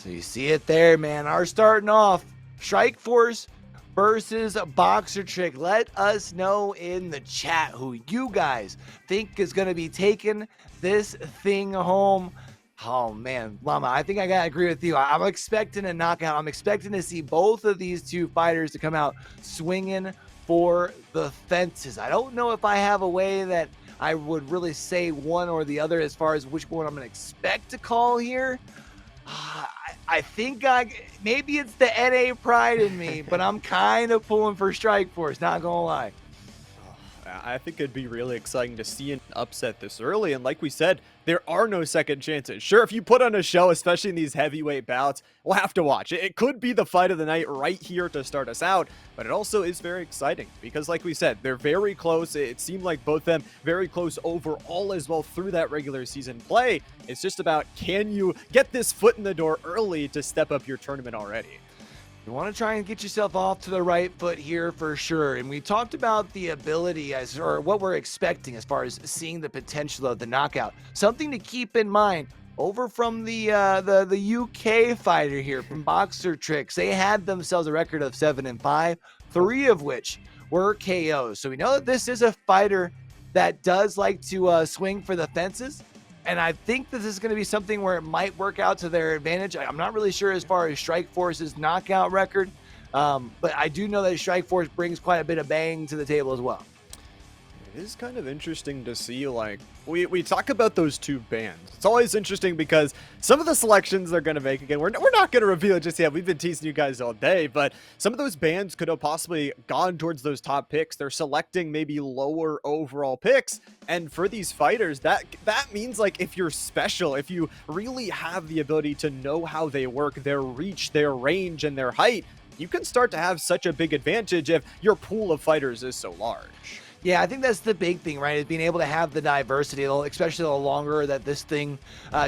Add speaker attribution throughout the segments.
Speaker 1: So you see it there, man. Our starting off, Strikeforce versus Boxertrix. Let us know in the chat who you guys think is going to be taking this thing home. Oh, man, Llama, I think I got to agree with you. I'm expecting a knockout. I'm expecting to see both of these two fighters to come out swinging for the fences. I don't know if I have a way that I would really say one or the other as far as which one I'm going to expect to call here. I think maybe it's the NA pride in me, but I'm kind of pulling for Strikeforce, not gonna lie.
Speaker 2: I think it'd be really exciting to see an upset this early, and like we said, there are no second chances. Sure, if you put on a show, especially in these heavyweight bouts, we'll have to watch. It could be the fight of the night right here to start us out, but it also is very exciting because like we said, they're very close. It seemed like both them very close overall as well through that regular season play. It's just about, can you get this foot in the door early to step up your tournament already?
Speaker 1: You want to try and get yourself off to the right foot here for sure. And we talked about the ability or what we're expecting as far as seeing the potential of the knockout. Something to keep in mind over from the UK fighter here from Boxertrix. They had themselves a record of 7-5, 3 of which were KOs. So we know that this is a fighter that does like to swing for the fences. And I think this is going to be something where it might work out to their advantage. I'm not really sure as far as Strikeforce's knockout record, but I do know that Strikeforce brings quite a bit of bang to the table as well.
Speaker 2: It is kind of interesting to see, like, we talk about those two bands. It's always interesting because some of the selections they're going to make, again, we're not going to reveal it just yet. We've been teasing you guys all day, but some of those bands could have possibly gone towards those top picks. They're selecting maybe lower overall picks, and for these fighters, that means, like, if you're special, if you really have the ability to know how they work, their reach, their range, and their height, you can start to have such a big advantage if your pool of fighters is so large.
Speaker 1: Yeah, I think that's the big thing, right? Is being able to have the diversity, especially the longer that this thing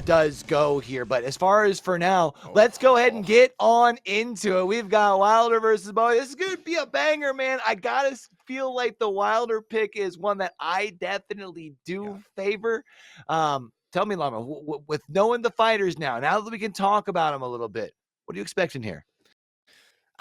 Speaker 1: does go here. But as far as for now, let's go ahead and get on into it. We've got Wilder versus Bowie. This is going to be a banger, man. I got to feel like the Wilder pick is one that I definitely do favor. Tell me, Lama, with knowing the fighters now that we can talk about them a little bit, what are you expecting here?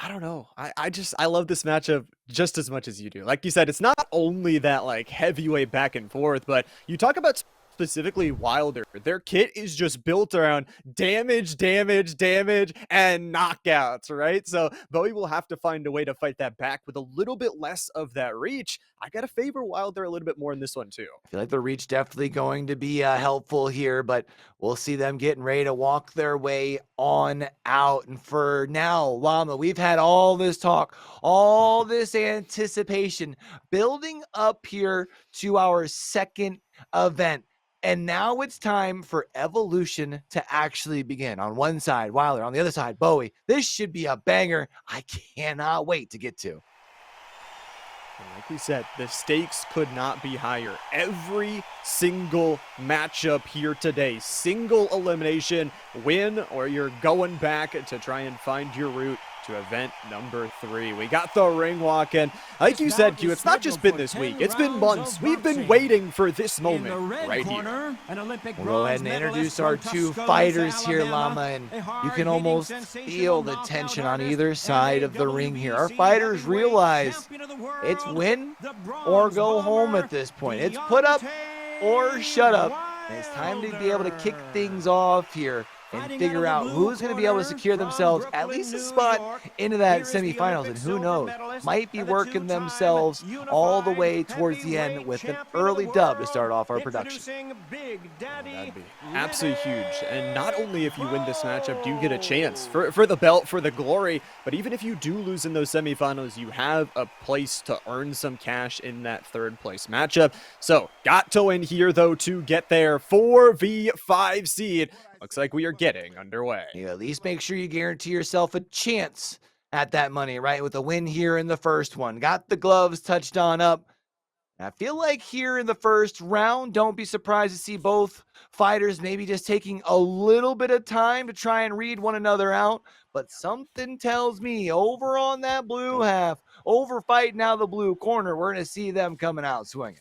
Speaker 2: I don't know. I love this matchup just as much as you do. Like you said, it's not only that like heavyweight back and forth, but you talk about specifically Wilder. Their kit is just built around damage, damage, damage, and knockouts, right? So Bowie will have to find a way to fight that back with a little bit less of that reach. I got to favor Wilder a little bit more in this one too.
Speaker 1: I feel like the reach definitely going to be helpful here, but we'll see them getting ready to walk their way on out. And for now, Llama, we've had all this talk, all this anticipation building up here to our second event. And now it's time for Evolution to actually begin. On one side, Wilder. On the other side, Bowie. This should be a banger. I cannot wait to get to.
Speaker 2: And like we said, the stakes could not be higher. Every single matchup here today, single elimination, win, or you're going back to try and find your route to event number 3. We got the ring walk, and like you said, Q, it's not just been this week. It's been months. We've been waiting for this moment right here.
Speaker 1: We'll go ahead and introduce our two fighters here, Llama, and you can almost feel the tension on either side of the ring here. Our fighters realize it's win or go home at this point. It's put up or shut up. And it's time to be able to kick things off here and figure out who's going to be able to secure themselves at least a spot into that semifinals. And who knows, might be working themselves all the way towards the end with an early dub to start off our production.
Speaker 2: That'd be absolutely huge. And not only if you win this matchup do you get a chance for the belt, for the glory, but even if you do lose in those semifinals, you have a place to earn some cash in that third place matchup. So got to win here though to get there. 4v5 seed. Looks like we are getting underway.
Speaker 1: You at least make sure you guarantee yourself a chance at that money, right? With a win here in the first one. Got the gloves touched on up. I feel like here in the first round, don't be surprised to see both fighters maybe just taking a little bit of time to try and read one another out. But something tells me over on that blue half, over fighting out the blue corner, we're going to see them coming out swinging.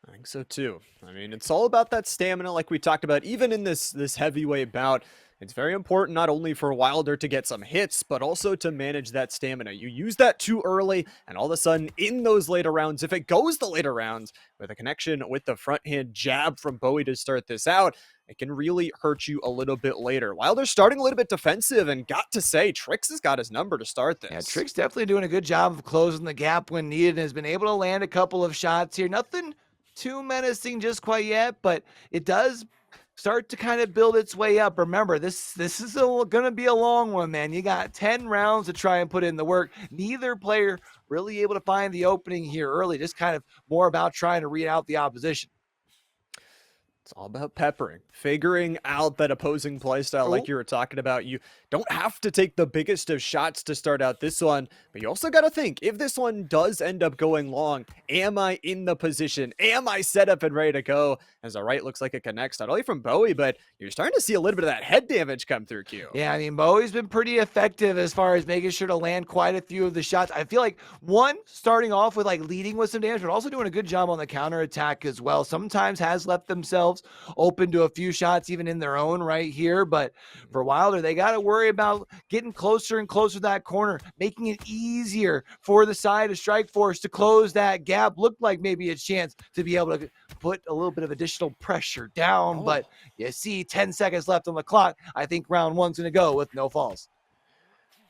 Speaker 2: I think so too. I mean, it's all about that stamina like we talked about, even in this heavyweight bout. It's very important not only for Wilder to get some hits, but also to manage that stamina. You use that too early, and all of a sudden, in those later rounds, if it goes the later rounds, with a connection with the front hand jab from Bowie to start this out, it can really hurt you a little bit later. Wilder's starting a little bit defensive, and got to say, Trix has got his number to start
Speaker 1: Yeah,
Speaker 2: this.
Speaker 1: Trick's definitely doing a good job of closing the gap when needed and has been able to land a couple of shots here. Nothing too menacing just quite yet, but it does start to kind of build its way up. Remember, this is going to be a long one, man. You got 10 rounds to try and put in the work. Neither player really able to find the opening here early, just kind of more about trying to read out the opposition.
Speaker 2: It's all about peppering, figuring out that opposing playstyle like
Speaker 1: Oh,
Speaker 2: you were talking about. You don't have to take the biggest of shots to start out this one, but you also got to think, if this one does end up going long, am I in the position? Am I set up and ready to go? As the right looks like it connects not only from Bowie, but you're starting to see a little bit of that head damage come through, Q.
Speaker 1: yeah, I mean, Bowie's been pretty effective as far as making sure to land quite a few of the shots. I feel like starting off with like leading with some damage, but also doing a good job on the counter attack as well. Sometimes has left themselves open to a few shots even in their own right here. But for Wilder, they got to worry about getting closer and closer to that corner, making it easier for the side of Strikeforce to close that gap. Looked like maybe a chance to be able to put a little bit of additional pressure down,
Speaker 2: Oh.
Speaker 1: but you see 10 seconds left on the clock. I think round one's going to go with no falls.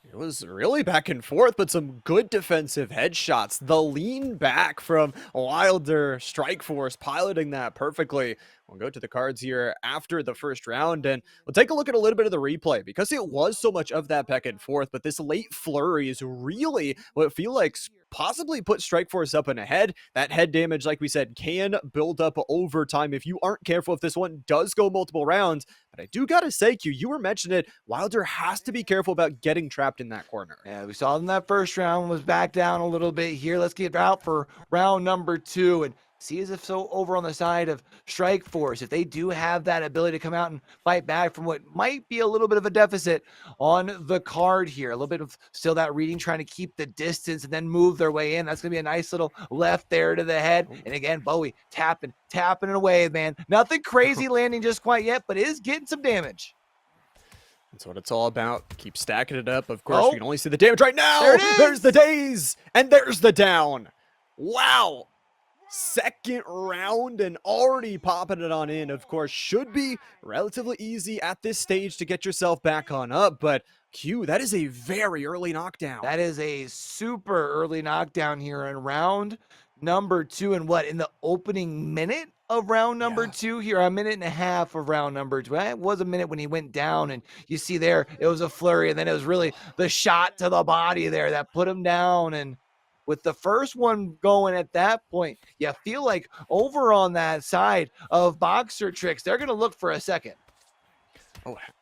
Speaker 2: It was really back and forth, but some good defensive headshots. The lean back from Wilder, Strikeforce piloting that perfectly. We'll go to the cards here after the first round, and we'll take a look at a little bit of the replay because it was so much of that back and forth, but this late flurry is really what feel like possibly put Strikeforce up and ahead. That head damage, like we said, can build up over time if you aren't careful, if this one does go multiple rounds. But I do gotta say, Q, you were mentioning it, Wilder has to be careful about getting trapped in that corner.
Speaker 1: Yeah, we saw in that first round was back down a little bit here. Let's get out for round number two and see as if so over on the side of Strikeforce, if they do have that ability to come out and fight back from what might be a little bit of a deficit on the card here. A little bit of still that reading, trying to keep the distance and then move their way in. That's going to be a nice little left there to the head. And again, Bowie tapping it away, man. Nothing crazy landing just quite yet, but is getting some damage.
Speaker 2: That's what it's all about. Keep stacking it up. Of course,
Speaker 1: Oh,
Speaker 2: you can only see the damage right now.
Speaker 1: there it is.
Speaker 2: There's the daze, and there's the down. Wow. Second round and already popping it on in. Of course, should be relatively easy at this stage to get yourself back on up, but Q, that is a very early knockdown.
Speaker 1: That is a super early knockdown here in round number two. And what, in the opening minute of round number two here, a minute and a half of round number two. It was a minute when he went down, and you see there, it was a flurry, and then it was really the shot to the body there that put him down. And with the first one going at that point, you feel like over on that side of Boxertrix, they're going to look for a second.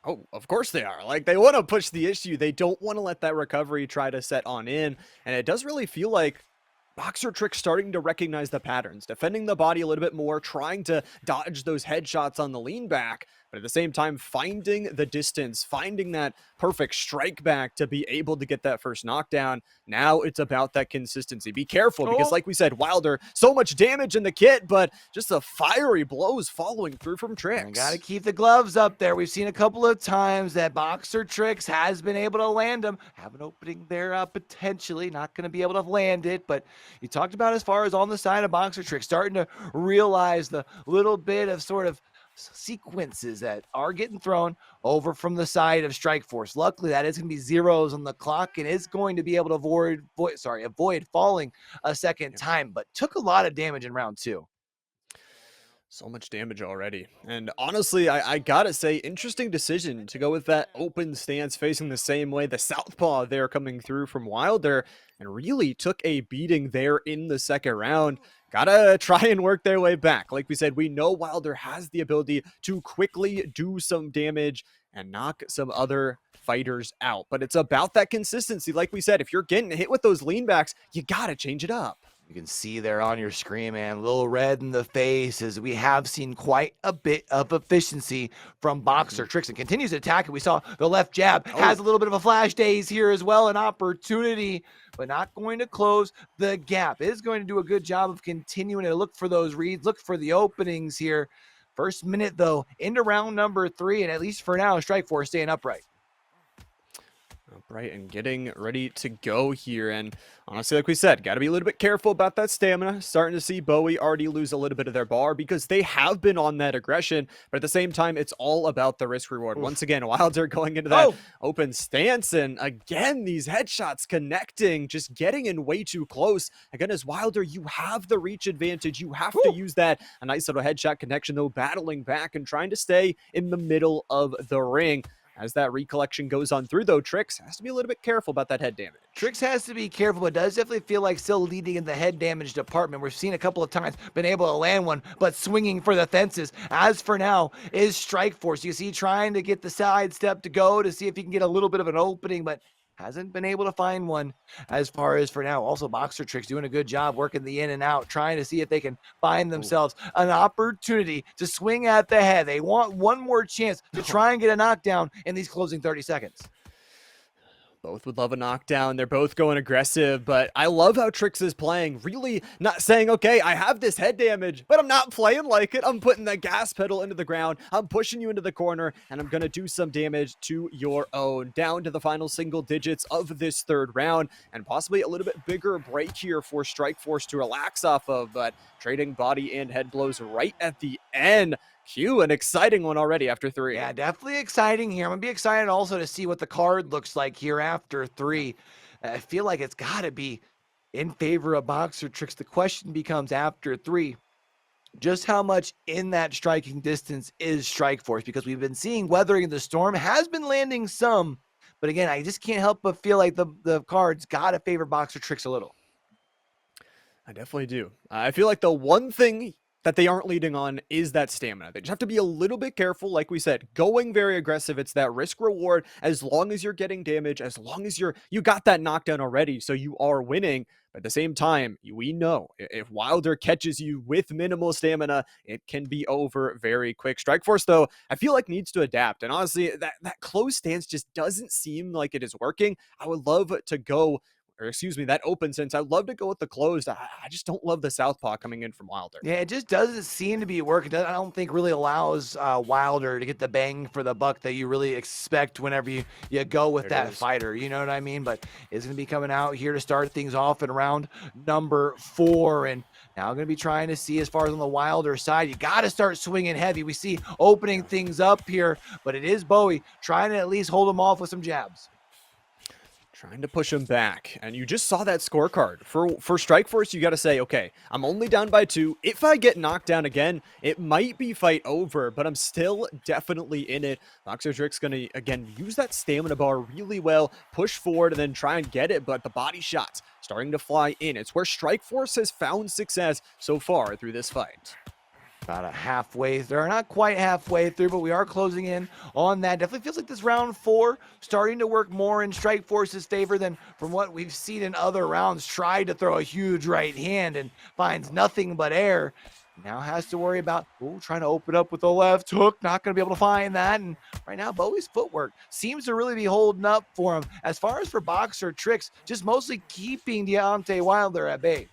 Speaker 2: Oh, of course they are. Like, they want to push the issue. They don't want to let that recovery try to set on in. And it does really feel like Boxertrix starting to recognize the patterns, defending the body a little bit more, trying to dodge those headshots on the lean back, but at the same time, finding the distance, finding that perfect strike back to be able to get that first knockdown. Now it's about that consistency. Be careful because, like we said, Wilder, so much damage in the kit, but just the fiery blows following through from Trix.
Speaker 1: Got to keep the gloves up there. We've seen a couple of times that Boxertrix has been able to land them. Have an opening there potentially. Not going to be able to land it, but you talked about as far as on the side of Boxertrix, starting to realize the little bit of sort of sequences that are getting thrown over from the side of Strikeforce. Luckily, that is going to be zeros on the clock and is going to be able to avoid falling a second time, but took a lot of damage in round two.
Speaker 2: So much damage already. And honestly, I gotta say, interesting decision to go with that open stance facing the same way. The southpaw there coming through from Wilder, and really took a beating there in the second round. Gotta try and work their way back. Like we said, we know Wilder has the ability to quickly do some damage and knock some other fighters out. But it's about that consistency. Like we said, if you're getting hit with those leanbacks, you gotta change it up.
Speaker 1: You can see there on your screen, man, a little red in the face, as we have seen quite a bit of efficiency from Boxertrix and continues to attack it. We saw the left jab has a little bit of a flash daze here as well, an opportunity, but not going to close the gap. It is going to do a good job of continuing to look for those reads, look for the openings here. First minute, though, into round number 3, and at least for now, Strikeforce staying upright.
Speaker 2: Upright and getting ready to go here. And honestly, like we said, got to be a little bit careful about that stamina. Starting to see Bowie already lose a little bit of their bar because they have been on that aggression. But at the same time, it's all about the risk reward. Once again, Wilder going into that open stance. And again, these headshots connecting, just getting in way too close. Again, as Wilder, you have the reach advantage. You have to use that. A nice little headshot connection, though, battling back and trying to stay in the middle of the ring. As that recollection goes on through, though, Trix has to be a little bit careful about that head damage.
Speaker 1: Trix has to be careful, but does definitely feel like still leading in the head damage department. We've seen a couple of times been able to land one, but swinging for the fences. As for now, is Strikeforce. You see, trying to get the side step to go to see if he can get a little bit of an opening, but hasn't been able to find one as far as for now. Also, Boxertrix doing a good job working the in and out, trying to see if they can find themselves an opportunity to swing at the head. They want one more chance to try and get a knockdown in these closing 30 seconds.
Speaker 2: Both would love a knockdown. They're both going aggressive, but I love how Trix is playing. Really not saying, okay, I have this head damage, but I'm not playing like it. I'm putting the gas pedal into the ground. I'm pushing you into the corner, and I'm going to do some damage to your own. Down to the final single digits of this third round, and possibly a little bit bigger break here for Strikeforce to relax off of, but trading body and head blows right at the end. Q, an exciting one already after 3.
Speaker 1: Yeah, definitely exciting here. I'm going to be excited also to see what the card looks like here after 3. I feel like it's got to be in favor of Boxertrix. The question becomes after 3, just how much in that striking distance is Strikeforce? Because we've been seeing Weathering the Storm has been landing some, but again, I just can't help but feel like the cards got to favor Boxertrix a little.
Speaker 2: I definitely do. I feel like the one thing that they aren't leading on is that stamina. They just have to be a little bit careful. Like we said, going very aggressive. It's that risk reward. As long as you're getting damage, as long as you got that knockdown already, so you are winning. But at the same time, we know if Wilder catches you with minimal stamina, it can be over very quick. Strikeforce, though, I feel like needs to adapt. And honestly, that close stance just doesn't seem like it is working. I would love to go, or excuse me, that open sense. I'd love to go with the closed. I just don't love the southpaw coming in from Wilder.
Speaker 1: Yeah, it just doesn't seem to be working. I don't think really allows Wilder to get the bang for the buck that you really expect whenever you go with that fighter. You know what I mean? But it's going to be coming out here to start things off in round number 4. And now going to be trying to see as far as on the Wilder side. You got to start swinging heavy. We see opening things up here, but it is Bowie trying to at least hold him off with some jabs.
Speaker 2: Trying to push him back, and you just saw that scorecard. For Strikeforce, you got to say, okay, I'm only down by 2. If I get knocked down again, it might be fight over, but I'm still definitely in it. Boxertrix going to, again, use that stamina bar really well, push forward, and then try and get it, but the body shots starting to fly in. It's where Strikeforce has found success so far through this fight.
Speaker 1: About a halfway. They're not quite halfway through, but we are closing in on that. Definitely feels like this round 4 starting to work more in Strikeforce's favor than from what we've seen in other rounds. Tried to throw a huge right hand and finds nothing but air. Now has to worry about trying to open up with the left hook. Not going to be able to find that. And right now, Bowie's footwork seems to really be holding up for him. As far as for Boxertrix, just mostly keeping Deontay Wilder at bay.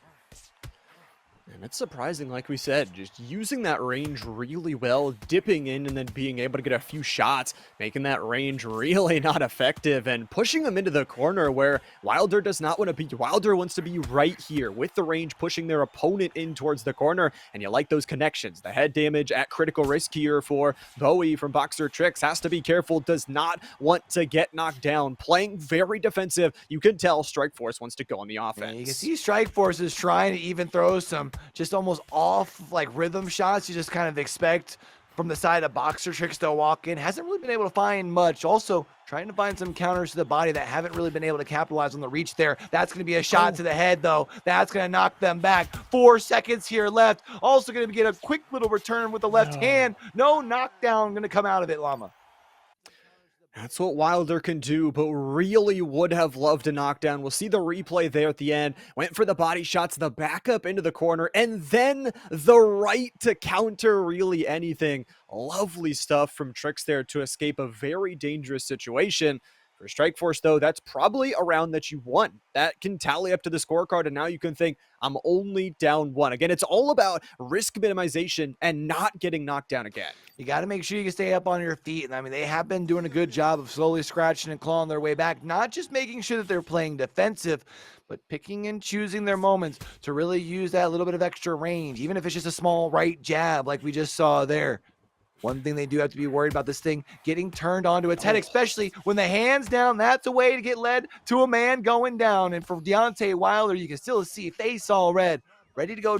Speaker 2: And it's surprising, like we said, just using that range really well, dipping in and then being able to get a few shots, making that range really not effective and pushing them into the corner where Wilder does not want to be. Wilder wants to be right here with the range, pushing their opponent in towards the corner. And you like those connections. The head damage at critical risk here for Bowie from Boxertrix. Has to be careful, does not want to get knocked down. Playing very defensive. You can tell Strikeforce wants to go on the offense.
Speaker 1: Yeah, you can see Strikeforce is trying to even throw some just almost off like rhythm shots you just kind of expect from the side of Boxertrix to walk in. Hasn't really been able to find much. Also trying to find some counters to the body that haven't really been able to capitalize on the reach there. That's going to be a shot to the head, though. That's going to knock them back. 4 seconds here left. Also going to get a quick little return with the left hand. No knockdown going to come out of it, Llama.
Speaker 2: That's what Wilder can do, but really would have loved a knockdown. We'll see the replay there at the end. Went for the body shots, the backup into the corner, and then the right to counter really anything. Lovely stuff from Trix there to escape a very dangerous situation. For Strikeforce, though, that's probably a round that you won. That can tally up to the scorecard, and now you can think, I'm only down one. Again, it's all about risk minimization and not getting knocked down again.
Speaker 1: You got to make sure you can stay up on your feet. And I mean, they have been doing a good job of slowly scratching and clawing their way back, not just making sure that they're playing defensive, but picking and choosing their moments to really use that little bit of extra range, even if it's just a small right jab like we just saw there. One thing they do have to be worried about this thing getting turned onto its head, especially when the hand's down. That's a way to get led to a man going down. And for Deontay Wilder, you can still see face all red, ready to go